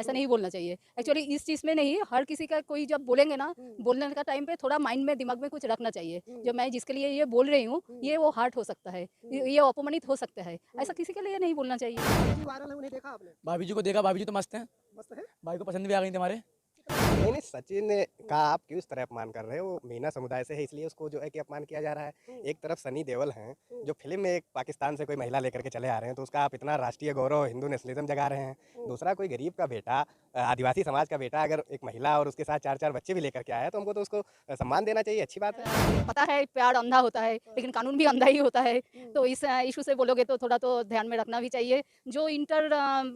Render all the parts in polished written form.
ऐसा नहीं बोलना चाहिए। एक्चुअली इस चीज़ में नहीं, हर किसी का कोई जब बोलेंगे ना, बोलने का टाइम पे थोड़ा माइंड में, दिमाग में कुछ रखना चाहिए। जो मैं जिसके लिए ये बोल रही हूँ, ये वो हर्ट हो सकता है, ये अपमानित हो सकता है। ऐसा किसी के लिए नहीं बोलना चाहिए। वायरल है, उन्हें देखा आपने? भाभी जी को देखा, भाभी जी तो मस्त हैं, मस्त है। भाई को पसंद भी आ गई थी हमारे। नहीं नहीं, सचिन का आप क्यों इस तरह अपमान कर रहे हो? वो मीना समुदाय से है, इसलिए उसको जो है कि अपमान किया जा रहा है। एक तरफ सनी देओल हैं जो फिल्म में एक पाकिस्तान से कोई महिला लेकर के चले आ रहे हैं, तो उसका आप इतना राष्ट्रीय गौरव, हिंदू नेशनलिज्म जगा रहे हैं। दूसरा, कोई गरीब का बेटा, आदिवासी समाज का बेटा अगर एक महिला और उसके साथ 4-4 बच्चे भी लेकर के आया है, तो हमको तो उसको सम्मान देना चाहिए। अच्छी बात है। पता है प्यार अंधा होता है, लेकिन कानून भी अंधा ही होता है। तो इस इशू से बोलोगे तो थोड़ा तो ध्यान में रखना भी चाहिए। जो इंटर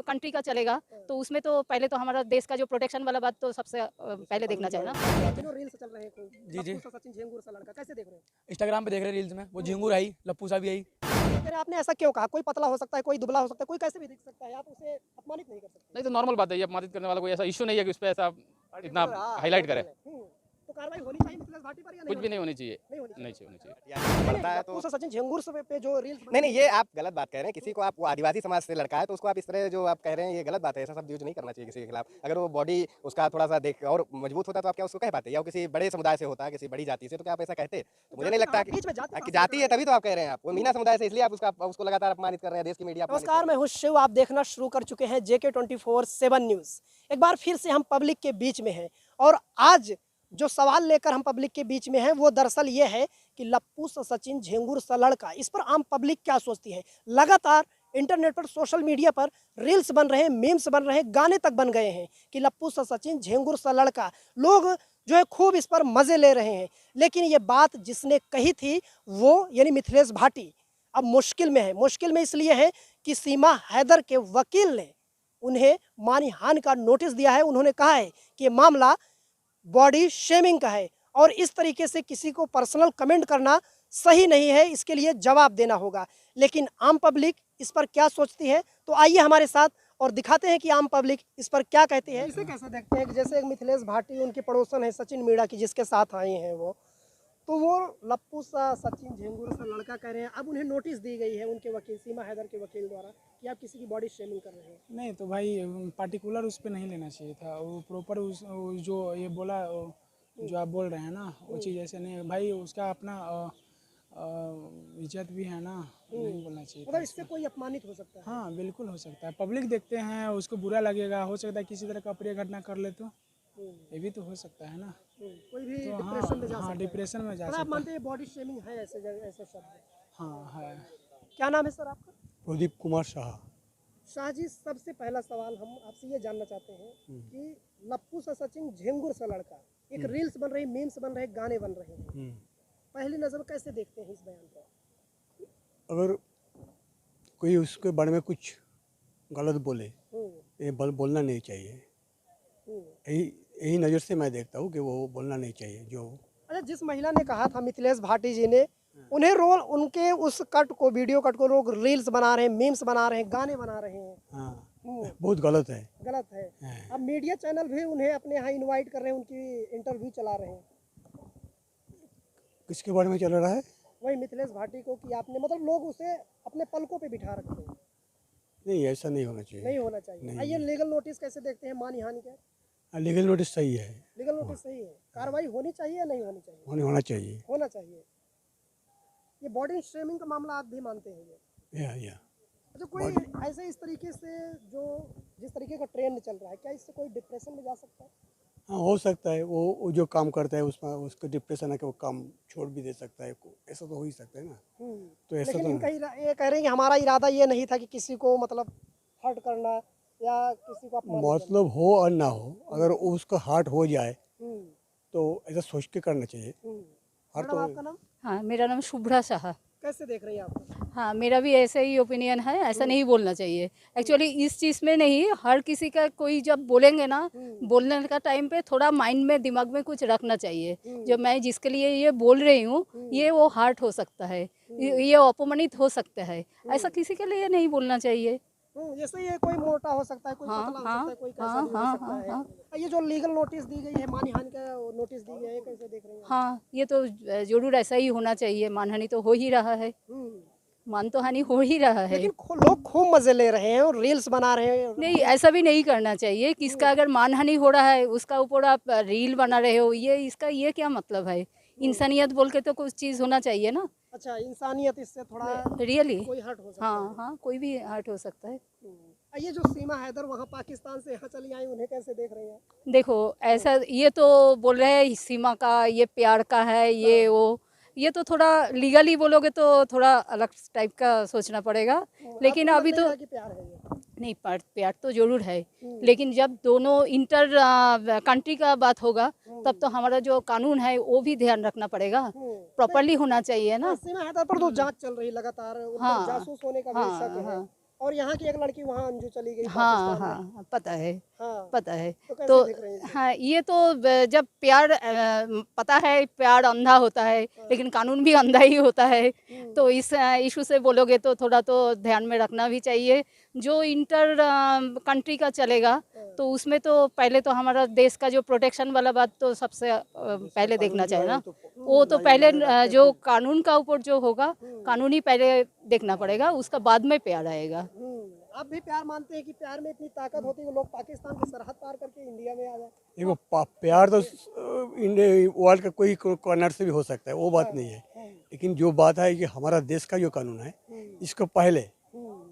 कंट्री का चलेगा, तो उसमें तो पहले तो हमारा देश का जो प्रोटेक्शन वाला बात तो सबसे पहले देखना चाहिए ना। तीनों रील्स चल रहे हैं कोई जी, जी। लप्पू सा सचिन झेंगुर सा लड़का, कैसे देख रहे हैं? इंस्टाग्राम पे देख रहे रील्स में, वो झिंगुर आई, लप्पू सा भी आई। फिर आपने ऐसा क्यों कहा? कोई पतला हो सकता है, कोई दुबला हो सकता है, कोई कैसे भी दिख सकता है, आप उसे अपमानित नहीं कर सकते। नहीं तो नॉर्मल बात है, ये अपमानित करने वाला कोई ऐसा इशू नहीं है कि उस पर ऐसा इतना हाईलाइट करे। तो कार्रवाई होनी चाहिए मिथिलेश भाटी पर या कुछ भी नहीं होनी चाहिए, नहीं होनी चाहिए? नहीं चाहिए होनी चाहिए। या बढ़ता है तो लप्पू सा सचिन झेंगुर पे जो रील्स नहीं नहीं, ये आप गलत बात कह रहे हैं। किसी को आप, वो आदिवासी समाज से लड़का है, तो उसको आप इस तरह जो आप कह रहे हैं, ये गलत बात है। ऐसा शब्द यूज नहीं करना चाहिए किसी के खिलाफ। अगर वो बॉडी उसका थोड़ा सा देख और मजबूत होता तो आप क्या उसको कह पाते? या वो किसी बड़े समुदाय से होता, किसी बड़ी जाति से, तो क्या आप ऐसा कहते? तो मुझे नहीं लगता बीच में जाति कि जाति है तभी तो आप कह रहे हैं। आप वो मीना समुदाय से, इसलिए आप उसको लगातार अपमानित कर रहे हैं। देश की मीडिया अपमानित कर नमस्कार, मैं हूं शिव। आप देखना शुरू कर चुके हैं JK24/7 न्यूज़। एक बार फिर से हम पब्लिक के बीच में हैं और आज जो सवाल लेकर हम पब्लिक के बीच में हैं वो दरअसल ये है कि लप्पू सा सचिन झेंगुर सा लड़का, इस पर आम पब्लिक क्या सोचती है। लगातार इंटरनेट पर, सोशल मीडिया पर रील्स बन रहे हैं, मीम्स बन रहे हैं, गाने तक बन गए हैं कि लप्पू सा सचिन झेंगुर सा लड़का। लोग जो है खूब इस पर मज़े ले रहे हैं। लेकिन ये बात जिसने कही थी वो यानी मिथिलेश भाटी अब मुश्किल में है। मुश्किल में इसलिए है कि सीमा हैदर के वकील ने उन्हें मानहानि का नोटिस दिया है। उन्होंने कहा है कि ये मामला बॉडी शेमिंग का है और इस तरीके से किसी को पर्सनल कमेंट करना सही नहीं है, इसके लिए जवाब देना होगा। लेकिन आम पब्लिक इस पर क्या सोचती है, तो आइए हमारे साथ और दिखाते हैं कि आम पब्लिक इस पर क्या कहती है। इसे कैसे देखते हैं? जैसे एक मिथिलेश भाटी उनके पड़ोसन है सचिन मीणा की, जिसके साथ आए हैं वो, तो वो लप्पू सा सचिन झेंगुर सा लड़का कह रहे हैं। अब उन्हें नोटिस दी गई है उनके वकील, सीमा हैदर के वकील द्वारा, कि आप किसी की बॉडी शेमिंग कर रहे हैं। नहीं तो भाई पार्टिकुलर उस पर नहीं लेना चाहिए था। वो प्रॉपर उस जो ये बोला, जो आप बोल रहे हैं ना, वो चीज़ ऐसे नहीं है भाई। उसका अपना इज्जत भी है ना, नहीं बोलना चाहिए था। मतलब इससे कोई अपमानित हो सकता है? हाँ बिल्कुल हो सकता है। पब्लिक देखते हैं, उसको बुरा लगेगा, हो सकता है किसी तरह का अप्रिय घटना कर ले, तो ये भी तो हो सकता है ना। कोई भी तो डिप्रेशन में जा हाँ सकता है। डिप्रेशन में जा मतलब आप सकता है। मानते हैं बॉडी शेमिंग है ऐसे ऐसे शब्द? हाँ है। क्या नाम है सर आपका? प्रदीप कुमार शाह। शाह जी, सबसे पहला सवाल हम आपसे ये जानना चाहते हैं कि लप्पू सा सचिन झेंगुर सा लड़का, एक रील्स बन रही, मीम्स बन रहे, गाने बन रहे हैं, पहली नजर में कैसे देखते हैं इस बयान को? अगर कोई उसके बारे में कुछ गलत बोले, ये बोलना नहीं चाहिए। यही नज़र से मैं देखता हूँ कि वो बोलना नहीं चाहिए। जो अच्छा, जिस महिला ने कहा था मिथिलेश भाटी जी ने, उन्हें रोल, उनके उस कट को, वीडियो कट को लोग रील्स बना रहे हैं, मीम्स बना रहे हैं, गाने बना रहे हैं। हाँ बहुत गलत है। गलत है। अब मीडिया चैनल भी उन्हें अपने यहाँ इनवाइट कर रहे हैं, उनकी इंटरव्यू चला रहे हैं। किसके बारे में चल रहा है? वही मिथिलेश भाटी को, कि आपने, मतलब लोग उसे अपने पलकों पे बिठा रखते हैं। नहीं, ऐसा नहीं होना चाहिए। नहीं होना चाहिए। आइए, लीगल नोटिस कैसे देखते हैं मानहानि के? लीगल नोटिस सही है। लीगल नोटिस सही है। कार्रवाई होनी चाहिए या नहीं होनी चाहिए? होना चाहिए। होना चाहिए। ये बॉडी शेमिंग का मामला आप भी मानते हैं ये? या अच्छा, कोई ऐसे इस तरीके से जो जिस तरीके का ट्रेंड चल रहा है, क्या इससे कोई डिप्रेशन में जा सकता है? हाँ हो सकता है। वो जो काम करता है उसमें उसको डिप्रेशन है कि वो काम छोड़ भी दे सकता है। ऐसा तो हो ही सकता है ना। तो ऐसा लेकिन तो इनका ये कह रहे हैं कि हमारा इरादा ये नहीं था कि किसी को मतलब हर्ट करना या किसी को अपमानित मतलब हो और ना हो, अगर उसका हार्ट हो जाए करना। तो ऐसा सोच के करना चाहिए। हर मैडम, तो आपका नाम? हाँ, मेरा नाम शुभ्रा शाह। कैसे देख रही हैं आप? हाँ, मेरा भी ऐसा ही ओपिनियन है, ऐसा नहीं बोलना चाहिए। एक्चुअली इस चीज़ में नहीं, हर किसी का कोई जब बोलेंगे ना, बोलने का टाइम पे थोड़ा माइंड में, दिमाग में कुछ रखना चाहिए। जो मैं जिसके लिए ये बोल रही हूँ, ये वो हर्ट हो सकता है, ये अपमानित हो सकता है। ऐसा किसी के लिए नहीं बोलना चाहिए। जैसे ये कोई मोटा हो सकता है, कोई पतला हो सकता है, कोई कैसा भी हो सकता है। ये जो लीगल नोटिस दी गई है, मानहानि का नोटिस दी गई है, कैसे देख रही हैं? हाँ, ये तो जरूर ऐसा ही होना चाहिए। मानहानि तो हो ही रहा है। मान तो हानि हो ही रहा है। लेकिन लोग खूब मजे ले रहे हैं और रील्स बना रहे हैं। नहीं, ऐसा भी नहीं करना चाहिए। किसका अगर मानहानि हो रहा है उसका ऊपर आप रील बना रहे हो, ये क्या मतलब है? इंसानियत बोल के तो कुछ चीज़ होना चाहिए ना। अच्छा, इंसानियत इससे थोड़ा रियली कोई हट हो सकता हाँ हाँ, कोई भी हर्ट हो सकता है। है। ये जो सीमा हैदर वहाँ पाकिस्तान से यहाँ चली आई, उन्हें कैसे देख रही हैं? देखो, ऐसा ये तो बोल रहे हैं सीमा का, ये प्यार का है, ये वो, ये तो थोड़ा लीगली बोलोगे तो थोड़ा अलग टाइप का सोचना पड़ेगा। लेकिन आपको अभी लगता तो है कि प्यार है ये? नहीं, प्यार तो जरूर है, लेकिन जब दोनों इंटर कंट्री का बात होगा तब तो हमारा जो कानून है वो भी ध्यान रखना पड़ेगा, प्रॉपरली होना चाहिए ना। सीमा हैदर पर तो जांच चल रही लगातार, उन पर हाँ, जासूस होने का भी हाँ, शक है। हाँ। और यहाँ की एक लड़की वहाँ अंजू चली गई हाँ पाकिस्तान में। हाँ, पता है, हाँ, पता है। तो कैसे तो देख रही हैं इसे? हाँ, ये तो जब प्यार पता है प्यार अंधा होता है, लेकिन कानून भी अंधा ही होता है। तो इस इशू से बोलोगे तो थोड़ा तो ध्यान में रखना भी चाहिए। जो इंटर कंट्री का चलेगा तो उसमें तो पहले तो हमारा देश का जो प्रोटेक्शन वाला बात तो सबसे पहले देखना चाहिए ना। वो तो पहले जो कानून का ऊपर जो होगा, कानून ही पहले देखना पड़ेगा, उसका बाद में प्यार आएगा। आप भी प्यार मानते हैं कि प्यार में इतनी ताकत होती है कि लोग पाकिस्तान की सरहद पार करके इंडिया में आ जाए? देखो प्यार तो इंडिया वर्ल्ड का कोई कॉर्नर से भी हो सकता है, वो बात नहीं है। लेकिन जो बात है कि हमारा देश का जो कानून है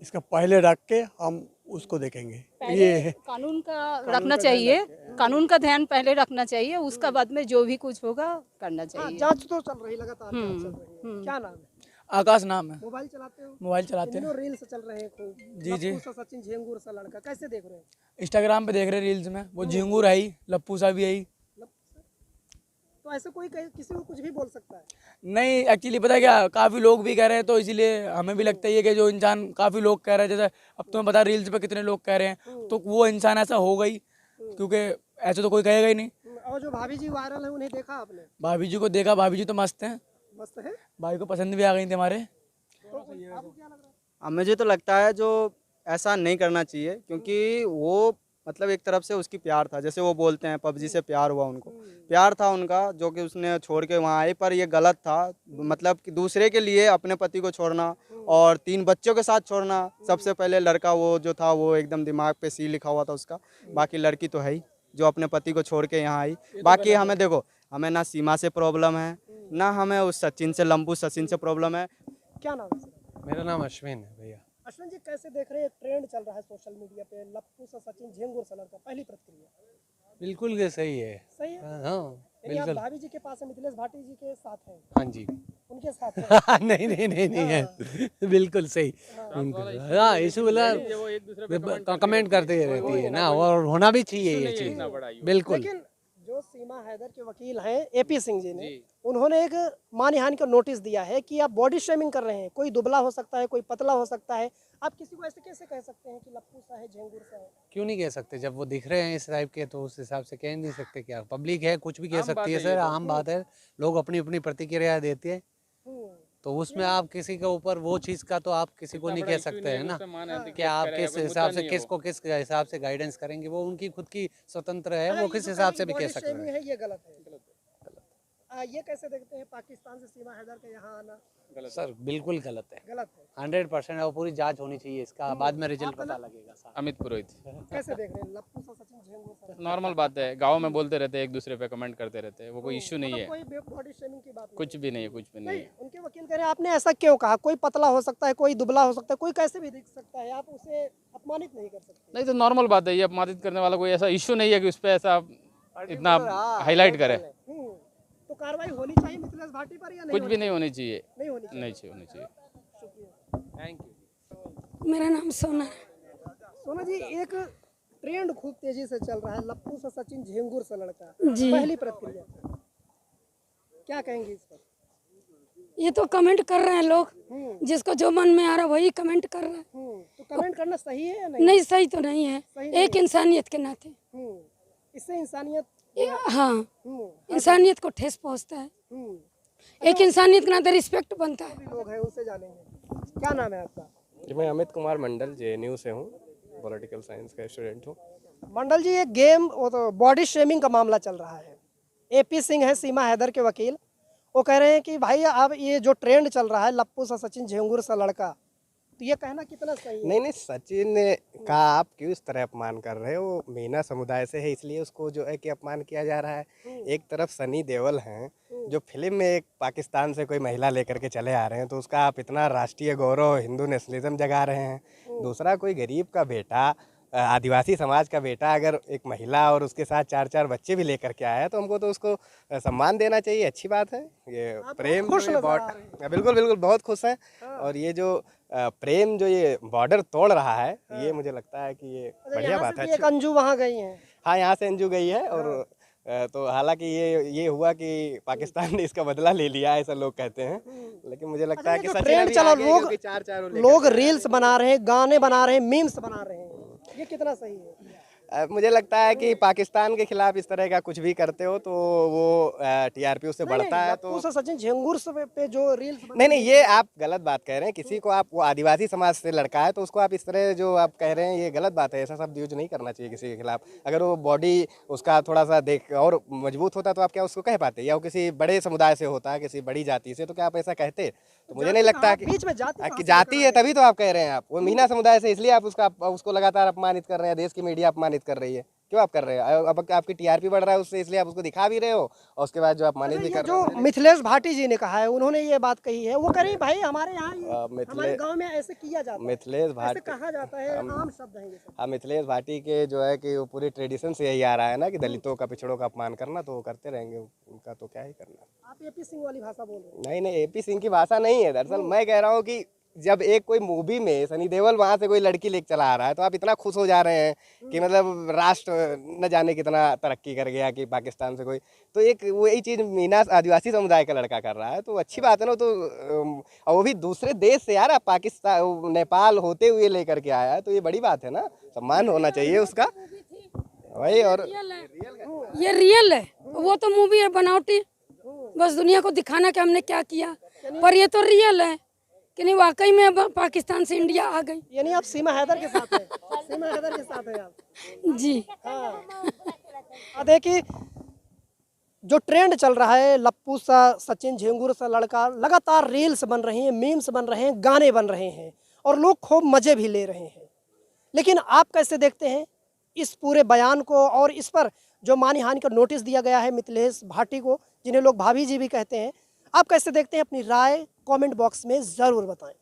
इसका पहले रख के हम उसको देखेंगे। ये है कानून का रखना चाहिए, कानून का ध्यान पहले रखना चाहिए, उसका बाद में जो भी कुछ होगा करना हाँ, चाहिए। जांच तो चल रही लगातार, जांच चल रही है। क्या नाम है? आकाश नाम है। मोबाइल चलाते हो? मोबाइल चलाते हैं। इन्हों रील्स चल रहे हैं खूब। जी, जी। लप्पू सा सचिन झेंगुर सा लड़का, कैसे देख रहे हैं? इंस्टाग्राम पे देख रहे रील्स में, वो झिंगूर आई, लप्पू सा भी आई। तो ऐसे कोई किसी को कुछ भी बोल सकता है? नहीं, एक्चुअली पता है क्या, काफ़ी लोग भी कह रहे हैं, तो इसीलिए हमें भी लगता ही है कि जो इंसान, काफ़ी लोग कह रहे हैं, जैसे अब तुम्हें पता रील्स पे कितने लोग कह रहे हैं, तो वो इंसान ऐसा होगा ही, क्योंकि ऐसे तो कोई कहेगा ही नहीं। और जो भाभी जी वायरल है उन्हें देखा आपने? भाभी जी को देखा, भाभी जी तो मस्त हैं, मस्त है। भाई को पसंद भी आ गई थी हमारे। तो आपको क्या लग रहा है? मुझे तो लगता है जो ऐसा नहीं करना चाहिए, क्योंकि वो मतलब एक तरफ से उसकी प्यार था, जैसे वो बोलते हैं पबजी से प्यार हुआ, उनको प्यार था उनका जो कि उसने छोड़ के वहाँ आई, पर ये गलत था। मतलब कि दूसरे के लिए अपने पति को छोड़ना और 3 बच्चों के साथ छोड़ना। सबसे पहले लड़का वो जो था वो एकदम दिमाग पे सी लिखा हुआ था उसका, बाकी लड़की तो है ही जो अपने पति को छोड़ के यहाँ आई। बाकी हमें देखो, हमें ना सीमा से प्रॉब्लम है, ना हमें उस सचिन से, लंबू सचिन से प्रॉब्लम है। क्या नाम है सर? मेरा नाम अश्विन है भैया। अश्विन जी, कैसे देख रहे हैं? ट्रेंड चल रहा है सोशल मीडिया पे, लप्पू सा सचिन झेंगुर सा लड़का, पहली प्रतिक्रिया? बिल्कुल के सही है। सही है? हाँ यानी आप बिल्कुल। भाभी जी के पास है, मिथिलेश भाटी जी के साथ हैं? हाँ जी। उनके साथ हैं? नहीं नहीं नहीं नहीं है, बिल्कुल सही। हाँ, इशू बोला कमेंट करते रहती है ना, और होना भी चाहिए ये चीज, बिल्कुल। लेकिन जो सीमा हैदर के वकील हैं एपी सिंह जी ने, उन्होंने एक मानहानि का नोटिस दिया है कि आप बॉडी शेमिंग कर रहे हैं। कोई दुबला हो सकता है, कोई पतला हो सकता है, आप किसी को ऐसे कैसे कह सकते हैं कि लप्पू सा है, झेंगुर सा है? क्यों नहीं कह सकते? जब वो दिख रहे हैं इस टाइप के तो उस हिसाब से कह नहीं सकते क्या? पब्लिक है, कुछ भी कह सकती है सर, आम बात है। लोग अपनी अपनी प्रतिक्रिया देते हैं, तो उसमें आप किसी के ऊपर वो चीज़ का तो आप किसी को नहीं कह सकते हैं ना कि आप किस हिसाब से किसको किस हिसाब से गाइडेंस करेंगे। वो उनकी खुद की स्वतंत्र है, वो किस हिसाब से भी कह सकते हैं। है, ये गलत है। ये कैसे देखते हैं पाकिस्तान से सीमा हैदर के यहाँ आना? सर बिल्कुल गलत है, गलत है। 100%। और पूरी जांच होनी चाहिए इसका, बाद में रिजल्ट पता लगेगा सर। अमित पुरोहित। कैसे देख रहे हैं लप्पू सा सचिन झेंगुर सा? नॉर्मल बात है, गाँव में बोलते रहते हैं, एक दूसरे पे कमेंट करते रहते हैं, वो कोई इश्यू नहीं है, कोई बॉडी शेमिंग की बात नहीं? कुछ भी नहीं है, कुछ भी नहीं है। उनके वकील कह रहे हैं आपने ऐसा क्यों कहा? कोई पतला हो सकता है, कोई दुबला हो सकता है, कोई कैसे भी दिख सकता है, आप उसे अपमानित नहीं कर सकते। नहीं तो नॉर्मल बात है, ये अपमानित करने वाला कोई ऐसा इश्यू नहीं है कि उस पर ऐसा इतना हाईलाइट करे। तो कार्रवाई होनी चाहिए मिथिलेश भाटी पर या नहीं? कुछ भी नहीं होनी चाहिए, नहीं होनी चाहिए। नहीं चाहिए होनी चाहिए। शुक्रिया। Thank you. मेरा नाम सोना है। सोना जी, एक ट्रेंड खूब तेजी से चल रहा है, लप्पू सा सचिन झेंगुर सा लड़का, जी। पहली प्रतिक्रिया क्या कहेंगे इस पर? ये तो कमेंट कर रहे हैं लोग, जिसको जो मन में आ रहा वही कमेंट कर रहा है। तो कमेंट करना सही है या नहीं? नहीं, सही तो नहीं है, एक इंसानियत के नाते। इससे इंसानियत हाँ, इंसानियत को ठेस पहुंचता है। एक इंसानियत के नाते रिस्पेक्ट बनता है। लोग हैं उनसे जानेंगे। क्या नाम है आपका? जी, मैं अमित कुमार मंडल, JNU से हूँ, पॉलिटिकल साइंस का स्टूडेंट हूँ। मंडल जी, एक गेम, वो तो बॉडी शेमिंग का मामला चल रहा है। एपी सिंह है सीमा हैदर के वकील, वो कह रहे हैं कि भाई अब ये जो ट्रेंड चल रहा है लप्पू सा सचिन झिंगुर सा लड़का, तो ये कहना कितना सही है? नहीं नहीं, सचिन का आप क्यों इस तरह अपमान कर रहे हो? वो मीना समुदाय से है इसलिए उसको जो है कि अपमान किया जा रहा है। एक तरफ सनी देओल हैं जो फिल्म में एक पाकिस्तान से कोई महिला लेकर के चले आ रहे हैं, तो उसका आप इतना राष्ट्रीय गौरव हिंदू नेशनलिज्म जगा रहे हैं। दूसरा, कोई गरीब का बेटा, आदिवासी समाज का बेटा अगर एक महिला और उसके साथ 4-4 बच्चे भी लेकर के आया है तो हमको तो उसको सम्मान देना चाहिए। अच्छी बात है। ये प्रेम खुश जो ये नजर आ रहे बिल्कुल बिल्कुल बहुत खुश हैं। और ये जो प्रेम जो ये बॉर्डर तोड़ रहा है, ये मुझे लगता है कि ये बढ़िया यहाँ बात से है। भी एक अंजू वहाँ गई हैं। हाँ, यहाँ से अंजू गई है। और तो हालांकि ये हुआ कि पाकिस्तान ने इसका बदला ले लिया, ऐसा लोग कहते हैं, लेकिन मुझे लगता है कि सचिन ट्रेंड अभी चला, आगे है, क्योंकि 4-4 लोग रील्स बना रहे हैं, गाने बना रहे हैं, मीम्स बना रहे हैं, ये कितना सही है? मुझे लगता है कि पाकिस्तान के खिलाफ इस तरह का कुछ भी करते हो तो वो टीआरपी उससे बढ़ता है। तो लप्पू सा सचिन झिंगुर पे जो रील्स नहीं, ये आप गलत बात कह रहे हैं। किसी को आप, वो आदिवासी समाज से लड़का है तो उसको आप इस तरह जो आप कह रहे हैं ये गलत बात है। ऐसा शब्द यूज नहीं करना चाहिए किसी के खिलाफ। अगर वो बॉडी उसका थोड़ा सा देख और मजबूत होता तो आप क्या उसको कह पाते, या वो किसी बड़े समुदाय से होता, किसी बड़ी जाति से, तो क्या आप ऐसा कहते? तो मुझे नहीं लगता कि बीच में जाति है तभी तो आप कह रहे हैं। आप वो मीना समुदाय से इसलिए आप उसको लगातार अपमानित कर रहे हैं। देश की मीडिया अपमानित कर रही है। क्यों आप कर रहे हैं? अब आपकी टीआरपी बढ़ रहा है उससे, इसलिए आप उसको दिखा भी रहे हो और उसके बाद जो अपमानित भी कर रहे हो। जो मिथिलेश भाटी जी ने कहा है, उन्होंने ये बात कही है, वो कह रही भाई हमारे यहाँ हमारे गांव में ऐसे किया जाता है, मिथिलेश ऐसे भाटी कहा जाता है, आम शब्द है ये सब। हाँ, मिथिलेश भाटी के जो है कि वो पूरी ट्रेडिशन से यही आ रहा है ना कि दलितों का, पिछड़ों का अपमान करना, तो वो करते रहेंगे। उनका तो क्या ही करना। आप एपी सिंह वाली भाषा बोल रहे हैं? नहीं नहीं, एपी सिंह की भाषा नहीं है। दरअसल मैं कह रहा हूँ कि जब एक कोई मूवी में सनी देओल वहाँ से कोई लड़की लेके चला आ रहा है तो आप इतना खुश हो जा रहे हैं कि मतलब राष्ट्र न जाने कितना तरक्की कर गया कि पाकिस्तान से कोई, तो एक वही चीज़ मीना आदिवासी समुदाय का लड़का कर रहा है, तो अच्छी बात है ना। तो और वो भी दूसरे देश से यार, पाकिस्तान नेपाल होते हुए लेकर के आया है, तो ये बड़ी बात है ना, सम्मान होना चाहिए उसका। वही। और ये रियल है, वो तो मूवी है बनावटी, बस दुनिया को दिखाना कि हमने क्या किया, पर ये तो रियल है कि नहीं वाकई में अब पाकिस्तान से इंडिया आ गई। यानी आप सीमा हैदर के साथ हैं? सीमा हैदर के साथ हैं आप? जी हाँ। देखिए जो ट्रेंड चल रहा है, लप्पू सा सचिन झिंगुर सा लड़का, लगातार रील्स बन रहे हैं, मीम्स बन रहे हैं, गाने बन रहे हैं और लोग खूब मजे भी ले रहे हैं। लेकिन आप कैसे देखते हैं इस पूरे बयान को, और इस पर जो मानहानि का नोटिस दिया गया है मिथिलेश भाटी को, जिन्हें लोग भाभी जी भी कहते हैं, आप कैसे देखते हैं? अपनी राय कमेंट बॉक्स में ज़रूर बताएं।